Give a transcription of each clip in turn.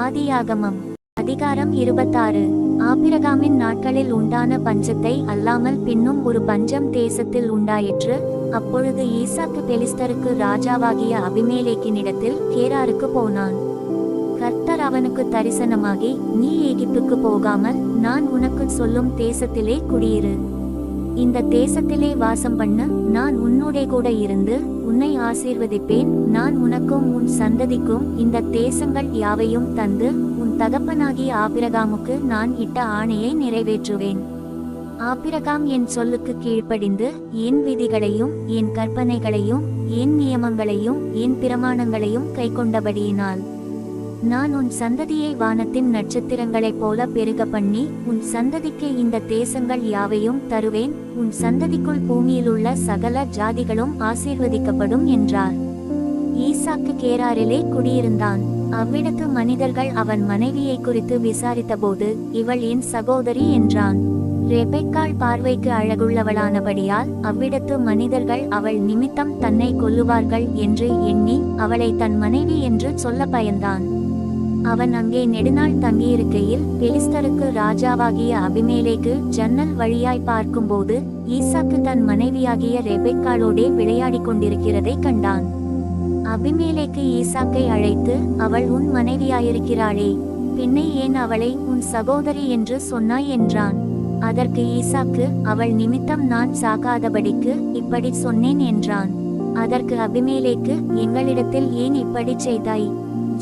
ஆதியாகமம் அதிகாரம் 26. ஆபிரகாமின் நாட்களில் உண்டான பஞ்சத்தை அல்லாமல் பின்னும் ஒரு பஞ்சம் தேசத்தில் உண்டாயிற்று. அப்பொழுது ஈசாக்கு பெலிஸ்தருக்கு ராஜாவாகிய அபிமெலேக்கினிடத்தில் கேராருக்கு போனான். கர்த்தர் அவனுக்கு தரிசனமாகி, நீ எகிப்துக்கு போகாமல் நான் உனக்கு சொல்லும் தேசத்திலே குடியிரு. இந்த தேசத்திலே வாசம் பண்ண, நான் உன்னோடே கூட இருந்து உன்னை ஆசீர்வதிப்பேன். நான் உனக்கும் உன் சந்ததிக்கும் இந்த தேசங்கள் யாவையும் தந்து உன் தகப்பனாகிய ஆபிரகாமுக்கு நான் இட்ட ஆணையை நிறைவேற்றுவேன். ஆபிரகாம் என் சொல்லுக்கு கீழ்ப்படிந்து என் விதிகளையும் என் கற்பனைகளையும் என் நியமங்களையும் என் பிரமாணங்களையும் கைக்கொண்டபடியினால் நான் உன் சந்ததியை வானத்தின் நட்சத்திரங்களைப் போல பெருக பண்ணி உன் சந்ததிக்கு இந்த தேசங்கள் யாவையும் தருவேன். உன் சந்ததிக்குள் பூமியிலுள்ள சகல ஜாதிகளும் ஆசீர்வதிக்கப்படும் என்றார். ஈசாக்கு கேராரிலே குடியிருந்தான். அவ்விடத்து மனிதர்கள் அவன் மனைவியை குறித்து விசாரித்தபோது, இவள் என் சகோதரி என்றான். ரெபெக்காள் பார்வைக்கு அழகுள்ளவளானபடியால் அவ்விடத்து மனிதர்கள் அவள் நிமித்தம் தன்னை கொல்லுவார்கள் என்று எண்ணி அவளை தன் மனைவி என்று சொல்ல பயந்தான். அவன் அங்கே நெடுநாள் தங்கியிருக்கையில் பெலிஸ்தருக்கு ராஜாவாகிய அபிமெலேக்கு ஜன்னல் வழியாய் பார்க்கும்போது ஈசாக்கு தன் மனைவியாகிய ரெபெக்காளோடே விளையாடிக் கொண்டிருக்கிறதை கண்டான். அபிமெலேக்கு ஈசாக்கை அழைத்து, அவள் உன் மனைவியாயிருக்கிறாளே, பின்னே ஏன் அவளை உன் சகோதரி என்று சொன்னாய் என்றான். அதற்கு ஈசாக்கு, அவள் நிமித்தம் நான் சாகாதபடிக்கு இப்படி சொன்னேன் என்றான். அதற்கு அபிமெலேக்கு, எங்களிடத்தில் ஏன் இப்படி செய்தாய்?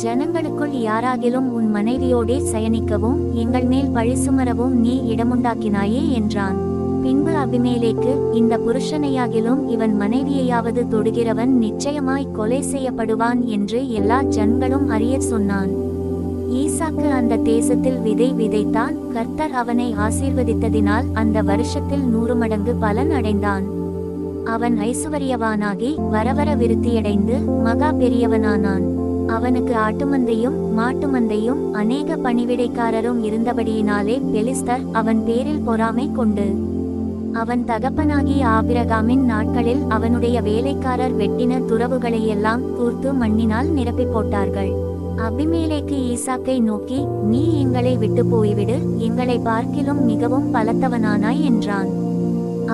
ஜனங்களுக்குள் யாராகிலும் உன் மனைவியோடே சயனிக்கவும் எங்கள் மேல் பழிசுமரவும் நீ இடமுண்டாக்கினாயே என்றான். பின்பு அபிமெலேக்கு, இந்த புருஷனையாகிலும் இவன் மனைவியையாவது தொடுகிறவன் நிச்சயமாய் கொலை செய்யப்படுவான் என்று எல்லா ஜனங்களும் அறியச் சொன்னான். ஈசாக்கு அந்த தேசத்தில் விதை விதைத்தான். கர்த்தர் அவனை ஆசீர்வதித்ததினால் அந்த வருஷத்தில் 100 மடங்கு பலன் அடைந்தான். அவன் ஐசுவரியவானாகி வரவர விருத்தியடைந்து மகா பெரியவனானான். அவனுக்கு ஆட்டுமந்தையும் மாட்டுமந்தையும் அநேக பணிவிடைக்காரரும் இருந்தபடியினாலே பெலிஸ்தர் அவன் பேரில் பொறாமை கொண்டு அவன் தகப்பனாகிய ஆபிரகாமின் நாட்களில் அவனுடைய வேலைக்காரர் வெட்டின துறவுகளையெல்லாம் தூர்த்து மண்ணினால் நிரப்பி போட்டார்கள். அபிமெலேக்கு ஈசாக்கை நோக்கி, நீ எங்களை விட்டு போய்விடு, எங்களை பார்க்கிலும் மிகவும் பலத்தவனானாய் என்றான்.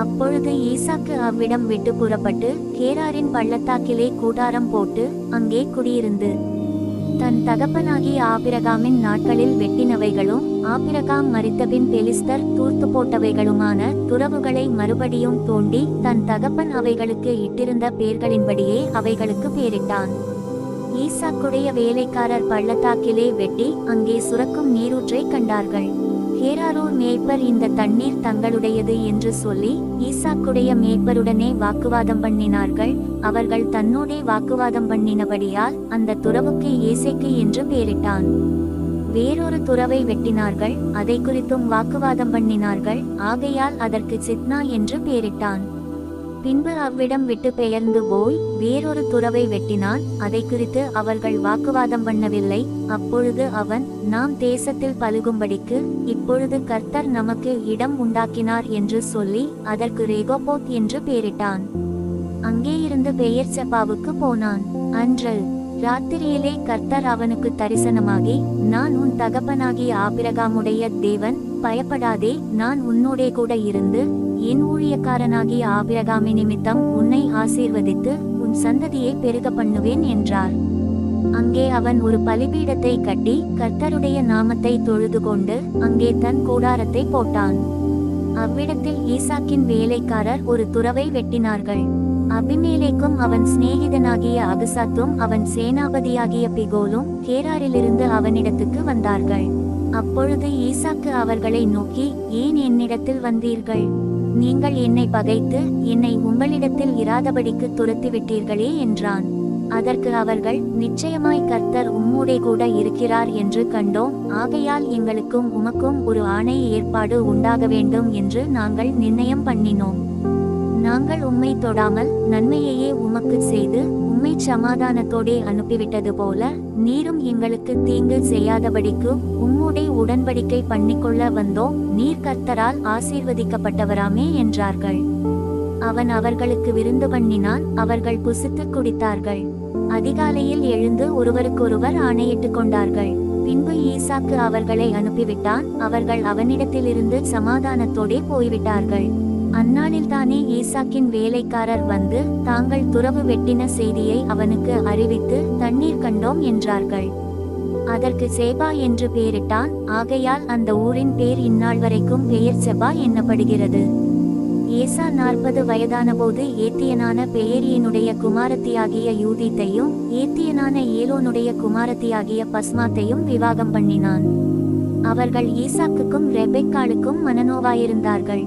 அப்பொழுது ஈசாக்கு அவ்விடம் விட்டு புறப்பட்டு கேராரின் பள்ளத்தாக்கிலே கூடாரம் போட்டு அங்கே குடியிருந்து தன் தகப்பனாகிய ஆபிரகாமின் நாட்களில் வெட்டினவைகளும் ஆபிரகாம் மரித்தபின் பெலிஸ்தர் தூர்த்து போட்டவைகளுமான துறவுகளை மறுபடியும் தோண்டி தன் தகப்பன் அவைகளுக்கு இட்டிருந்த பேர்களின்படியே அவைகளுக்கு பேரிட்டான். ஈசாக்குடைய வேலைக்காரர் பள்ளத்தாக்கிலே வெட்டி அங்கே சுரக்கும் நீரூற்றை கண்டார்கள். கேராரூர் மேய்ப்பர் இந்த தண்ணீர் தங்களுடையது என்று சொல்லி ஈசாக்குடைய மேய்ப்பருடனே வாக்குவாதம் பண்ணினார்கள். அவர்கள் தன்னோடே வாக்குவாதம் பண்ணினபடியால் அந்த துறவுக்கு ஏசேக்கு என்று பெயரிட்டான். வேறொரு துறவை வெட்டினார்கள், அதை குறித்தும் வாக்குவாதம் பண்ணினார்கள். ஆகையால் அதற்கு சித்னா என்று பெயரிட்டான். பின்பு அவ்விடம் விட்டு பெயர்ந்து போய் வேறொரு துறவை வெட்டினான். அதை குறித்து அவர்கள் வாக்குவாதம் பண்ணவில்லை. அப்பொழுது அவன், நாம் தேசத்தில் பலுகும்படிக்கு இப்பொழுது கர்த்தர் நமக்கு இடம் உண்டாக்கினார் என்று சொல்லி அதற்கு ரெகோபோத் என்று பெயரிட்டான். அங்கேயிருந்து பெயர்செபாவுக்கு போனான். அன்று ராத்திரியிலே கர்த்தர் அவனுக்கு தரிசனமாகி, நான் உன் தகப்பனாகிய ஆபிரகாமுடைய தேவன், பயப்படாதே, நான் உன்னோடே கூட இருந்து என் ஊழியக்காரனாகிய ஆபிரகாமி நிமித்தம் உன்னை ஆசீர்வதித்து உன் சந்ததியை பெருக பண்ணுவேன் என்றார். அங்கே அவன் ஒரு பலிபீடத்தை கட்டி கர்த்தருடைய நாமத்தை தொழுது கொண்டு அங்கே தன் கூடாரத்தை போட்டான். அவ்விடத்தில் ஈசாக்கின் வேலைக்காரர் ஒரு துறவை வெட்டினார்கள். அபிமெலேக்கும் அவன் சிநேகிதனாகிய அகுசாத்தும் அவன் சேனாபதியாகிய பிகோலும் கேராரிலிருந்து அவனிடத்துக்கு வந்தார்கள். அப்பொழுது ஈசாக்கு அவர்களை நோக்கி, ஏன் என்னிடத்தில் வந்தீர்கள்? நீங்கள் என்னை பகைத்து என்னை உங்களிடத்தில் இராதபடிக்கு துரத்திவிட்டீர்களே என்றான். அதற்கு அவர்கள், நிச்சயமாய் கர்த்தர் உம்மோடே கூட இருக்கிறார் என்று கண்டோம். ஆகையால் எங்களுக்கும் உமக்கும் ஒரு ஆணை ஏற்பாடு உண்டாக வேண்டும் என்று நாங்கள் நிர்ணயம் பண்ணினோம். நாங்கள் உம்மை தொடாமல் நன்மையையே உமக்கு செய்து உம்மை சமாதானத்தோடே அனுப்பிவிட்டது போல நீரும் எங்களுக்கு தீங்கு செய்யாதபடிக்கு உம்மோடே உடன்படிக்கை பண்ணிக்கொள்ள வந்தோம். நீர் கர்த்தரால் ஆசீர்வதிக்கப்பட்டவராமே என்றார்கள். அவன் அவர்களுக்கு விருந்து பண்ணினான். அவர்கள் புசித்து குடித்தார்கள். அதிகாலையில் எழுந்து ஒருவருக்கொருவர் ஆணையிட்டுக் கொண்டார்கள். பின்பு ஈசாக்கு அவர்களை அனுப்பிவிட்டான். அவர்கள் அவனிடத்திலிருந்து சமாதானத்தோடே போய்விட்டார்கள். அந்நாளில்தானே ஈசாக்கின் வேலைக்காரர் வந்து தாங்கள் துறவு வெட்டின செய்தியை அவனுக்கு அறிவித்து தண்ணீர் கண்டோம் என்றார்கள். அதற்கு சேபா என்று பெயரிட்டான். ஆகையால் அந்த ஊரின் பேர் இந்நாள் வரைக்கும் பெயர் செபா என்னப்படுகிறது. ஏசா 40 வயதானபோது ஏத்தியனான பெயேரியினுடைய குமாரத்தியாகிய யூதீத்தையும் ஏத்தியனான ஏலோனுடைய குமாரத்தியாகிய பஸ்மாத்தையும் விவாகம் பண்ணினான். அவர்கள் ஈசாக்குக்கும் ரெபெக்காளுக்கும் மனநோவாயிருந்தார்கள்.